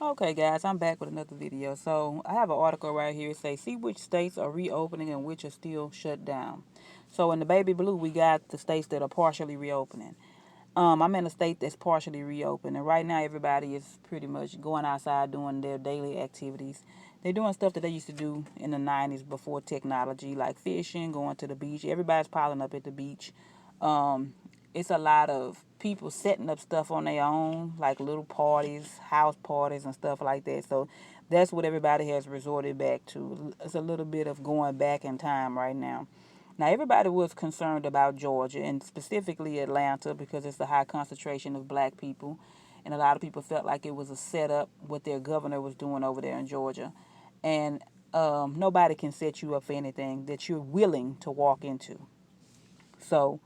Okay, guys, I'm back with another video. So I have an article right here. It says, see which states are reopening and which are still shut down. So in the baby blue, we got the states that are partially reopening. I'm in a state that's partially reopened, and right now everybody is pretty much going outside doing their daily activities. They're doing stuff that they used to do in the 90s before technology, like fishing, going to the beach. Everybody's piling up at the beach. Um, it's a lot of people setting up stuff on their own, like little parties, house parties, and stuff like that. So that's what everybody has resorted back to. It's a little bit of going back in time right now. Now, everybody was concerned about Georgia and specifically Atlanta because it's a high concentration of black people. And a lot of people felt like it was a setup what their governor was doing over there in Georgia. And nobody can set you up for anything that you're willing to walk into. So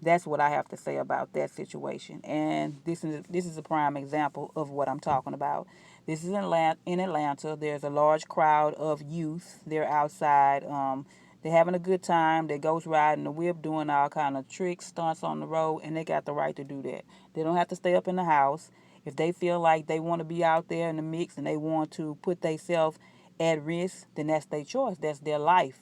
that's what I have to say about that situation. And this is a prime example of what I'm talking about. This is in Atlanta. There's a large crowd of youth. They're outside. They're having a good time. They goes riding the whip, doing all kind of tricks, stunts on the road, and they got the right to do that. They don't have to stay up in the house. If they feel like they want to be out there in the mix and they want to put themselves at risk, then that's their choice. That's their life.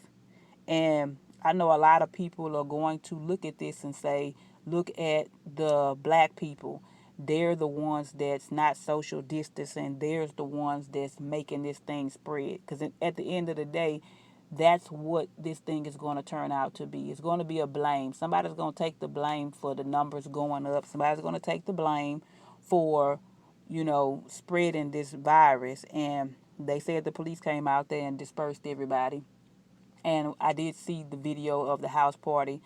And I know a lot of people are going to look at this and say, look at the black people. They're the ones that's not social distancing. There's the ones that's making this thing spread. Because at the end of the day, that's what this thing is going to turn out to be. It's going to be a blame. Somebody's going to take the blame for the numbers going up. Somebody's going to take the blame for, spreading this virus. And they said the police came out there and dispersed everybody. And I did see the video of the house party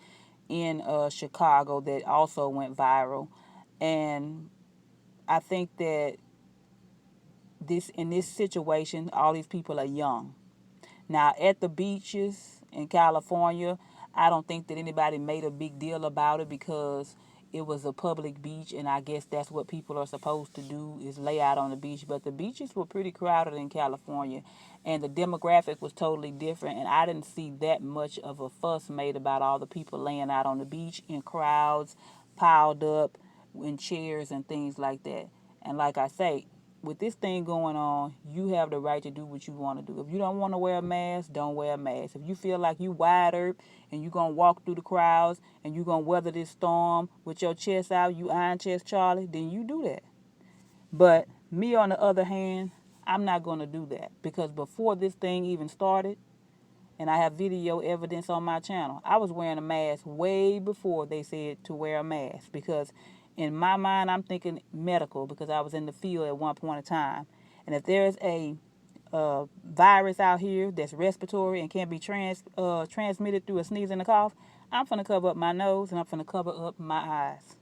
in Chicago that also went viral. And I think that this in this situation, all these people are young. Now, at the beaches in California, I don't think that anybody made a big deal about it because it was a public beach, and I guess that's what people are supposed to do is lay out on the beach. But the beaches were pretty crowded in California, and the demographic was totally different, and I didn't see that much of a fuss made about all the people laying out on the beach in crowds, piled up in chairs and things like that. And like I say, with this thing going on, you have the right to do what you want to do. If you don't want to wear a mask, don't wear a mask. If you feel like you wide earth and you're going to walk through the crowds and you're going to weather this storm with your chest out, you Iron Chest Charlie, then you do that. But me, on the other hand, I'm not going to do that because before this thing even started, and I have video evidence on my channel, I was wearing a mask way before they said to wear a mask because in my mind I'm thinking medical because I was in the field at one point in time. And if there's a virus out here that's respiratory and can be transmitted through a sneeze and a cough, I'm going to cover up my nose and I'm going to cover up my eyes.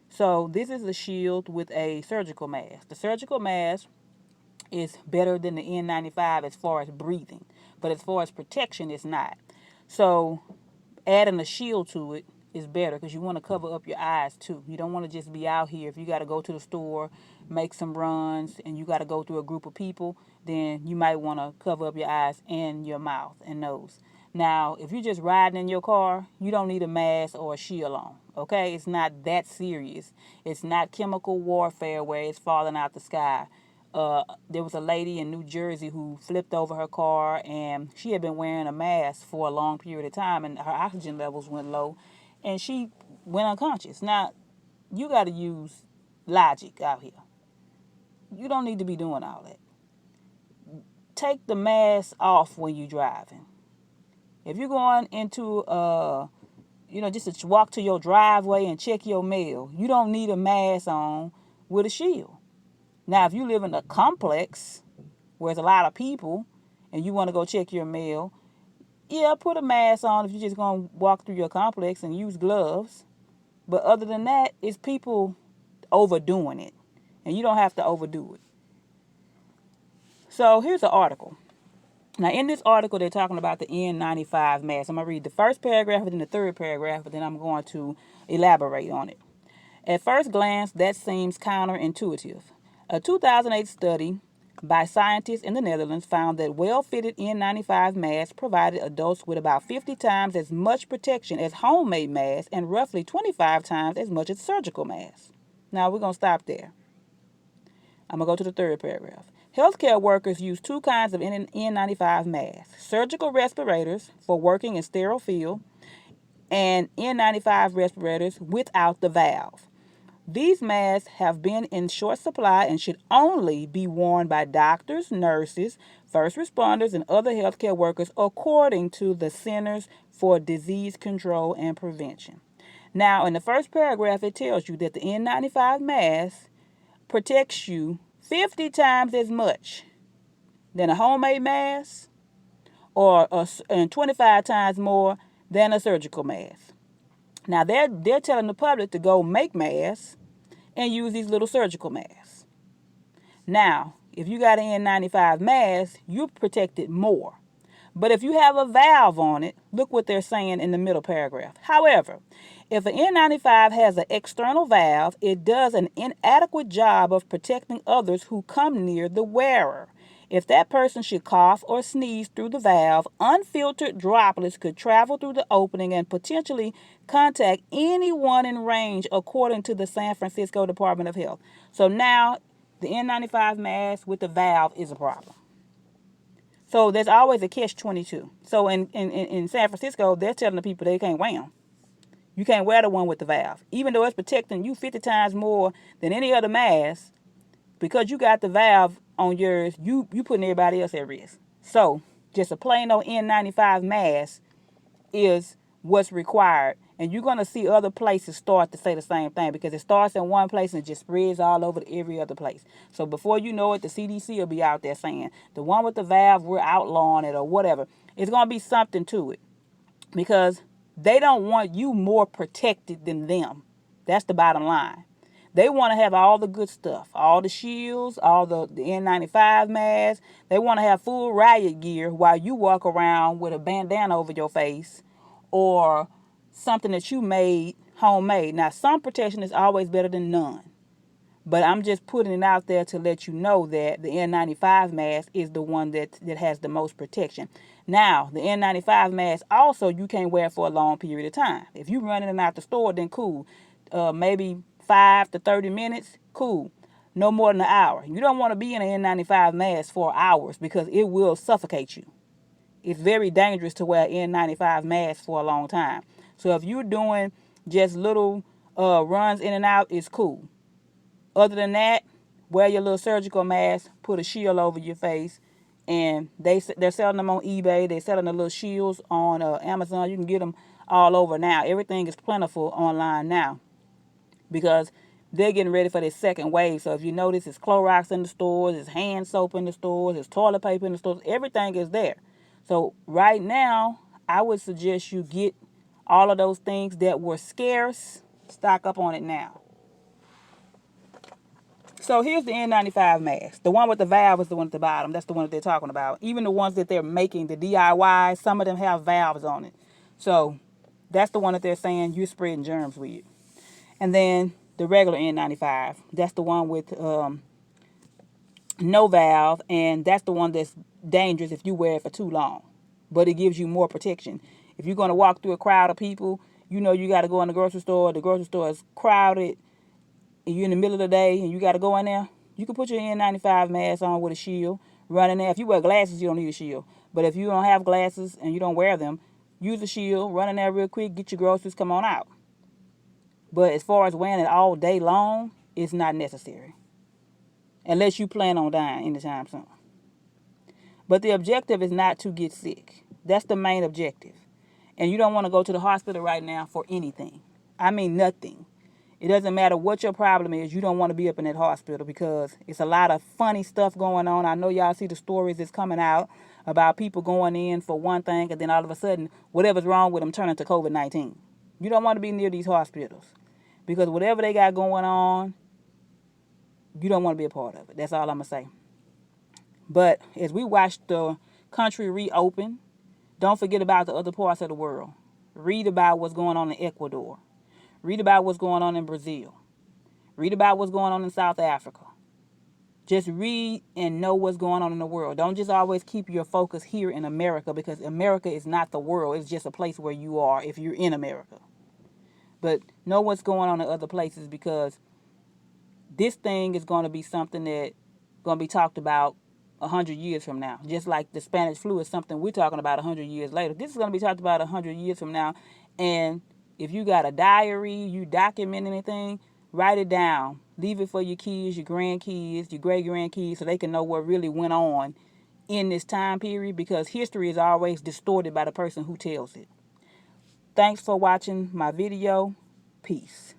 So this is a shield with a surgical mask. The surgical mask is better than the N95 as far as breathing, but as far as protection, it's not. So adding a shield to it is better because you want to cover up your eyes too. You don't want to just be out here. If you got to go to the store, make some runs, and you got to go through a group of people, then you might want to cover up your eyes and your mouth and nose. Now, if you're just riding in your car, you don't need a mask or a shield on. Okay, it's not that serious. It's not chemical warfare where it's falling out the sky. There was a lady in New Jersey who flipped over her car and she had been wearing a mask for a long period of time and her oxygen levels went low and she went unconscious. Now, you got to use logic out here. You don't need to be doing all that. Take the mask off when you're driving. If you're going into, just to walk to your driveway and check your mail, you don't need a mask on with a shield. Now, if you live in a complex where there's a lot of people and you want to go check your mail, yeah, put a mask on if you're just going to walk through your complex and use gloves. But other than that, it's people overdoing it. And you don't have to overdo it. So here's an article. Now, in this article, they're talking about the N95 mask. I'm going to read the first paragraph and then the third paragraph, but then I'm going to elaborate on it. At first glance, that seems counterintuitive. A 2008 study by scientists in the Netherlands found that well-fitted N95 masks provided adults with about 50 times as much protection as homemade masks and roughly 25 times as much as surgical masks. Now, we're going to stop there. I'm going to go to the third paragraph. Healthcare workers use two kinds of N95 masks: surgical respirators for working in sterile field and N95 respirators without the valve. These masks have been in short supply and should only be worn by doctors, nurses, first responders, and other healthcare workers according to the Centers for Disease Control and Prevention. Now, in the first paragraph, it tells you that the N95 mask protects you 50 times as much than a homemade mask and 25 times more than a surgical mask. Now, they're telling the public to go make masks and use these little surgical masks. Now, if you got an N95 mask, you're protected more. But if you have a valve on it, look what they're saying in the middle paragraph. However, if an N95 has an external valve, it does an inadequate job of protecting others who come near the wearer. If that person should cough or sneeze through the valve, unfiltered droplets could travel through the opening and potentially contact anyone in range, according to the San Francisco Department of Health. So now the N95 mask with the valve is a problem. So there's always a catch-22. So in San Francisco, they're telling the people they can't wear them. You can't wear the one with the valve. Even though it's protecting you 50 times more than any other mask, because you got the valve on yours, you putting everybody else at risk. So just a plain old N95 mask is what's required. And you're going to see other places start to say the same thing, because it starts in one place and it just spreads all over to every other place. So before you know it, the CDC will be out there saying, the one with the valve, we're outlawing it or whatever. It's going to be something to it, because they don't want you more protected than them. That's the bottom line. They want to have all the good stuff, all the shields, all the N95 masks. They want to have full riot gear while you walk around with a bandana over your face or something that you made homemade. Now, some protection is always better than none. But I'm just putting it out there to let you know that the N95 mask is the one that has the most protection. Now, the N95 mask also you can't wear for a long period of time. If you're running and out the store, then cool. Maybe 5 to 30 minutes, cool. No more than an hour. You don't want to be in an N95 mask for hours, because it will suffocate you. It's very dangerous to wear N95 masks for a long time. So if you're doing just little runs in and out, it's cool. Other than that, wear your little surgical mask, put a shield over your face, and they're selling them on eBay. They're selling the little shields on Amazon. You can get them all over now. Everything is plentiful online now, because they're getting ready for this second wave. So if you notice, it's Clorox in the stores, it's hand soap in the stores, it's toilet paper in the stores. Everything is there. So right now, I would suggest you get all of those things that were scarce, stock up on it now. So here's the N95 mask. The one with the valve is the one at the bottom. That's the one that they're talking about. Even the ones that they're making, the DIY, some of them have valves on it. So that's the one that they're saying you're spreading germs with. And then the regular N95, that's the one with no valve, and that's the one that's dangerous if you wear it for too long. But it gives you more protection. If you're going to walk through a crowd of people, you know you got to go in the grocery store is crowded, and you're in the middle of the day and you got to go in there, you can put your N95 mask on with a shield, run in there. If you wear glasses, you don't need a shield. But if you don't have glasses and you don't wear them, use a shield, run in there real quick, get your groceries, come on out. But as far as wearing it all day long, it's not necessary, unless you plan on dying anytime soon. But the objective is not to get sick. That's the main objective. And you don't want to go to the hospital right now for anything. I mean, nothing. It doesn't matter what your problem is. You don't want to be up in that hospital, because it's a lot of funny stuff going on. I know y'all see the stories that's coming out about people going in for one thing, and then all of a sudden, whatever's wrong with them turning to COVID-19. You don't want to be near these hospitals, because whatever they got going on, you don't want to be a part of it. That's all I'm going to say. But as we watch the country reopen, don't forget about the other parts of the world. Read about what's going on in Ecuador. Read about what's going on in Brazil. Read about what's going on in South Africa. Just read and know what's going on in the world. Don't just always keep your focus here in America, because America is not the world. It's just a place where you are if you're in America. But know what's going on in other places, because this thing is going to be something that going to be talked about 100 years from now. Just like the Spanish flu is something we're talking about 100 years later. This is going to be talked about 100 years from now. And if you got a diary, you document anything, write it down. Leave it for your kids, your grandkids, your great-grandkids, so they can know what really went on in this time period, because history is always distorted by the person who tells it. Thanks for watching my video. Peace.